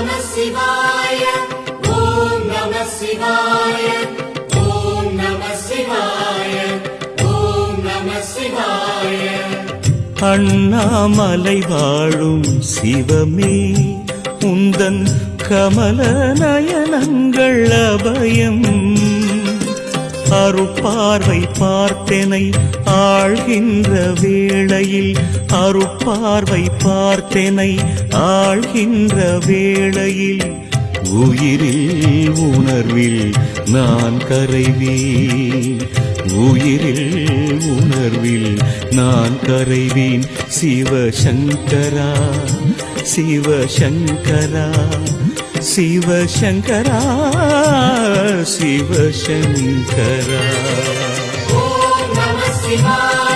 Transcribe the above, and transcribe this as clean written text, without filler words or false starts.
நமः சிவாய ஓம் நமः சிவாய ஓம் நமः சிவாய ஓம் நமः சிவாய. அண்ணாமலை வாழும் சிவமே உந்தன் கமல நயனங்கள் அபயம். அருட்பார்வை பார்த்தனை ஆழ்கின்ற வேளையில், அருட்பார்வை பார்த்தனை ஆழ்கின்ற வேளையில், உயிரில் உணர்வில் நான் கரைவேன், உயிரில் உணர்வில் நான் கரைவேன். சிவசங்கரா சிவசங்கரா சிவசங்கரா சிவசங்கரா. ஓம் நமः சிவாய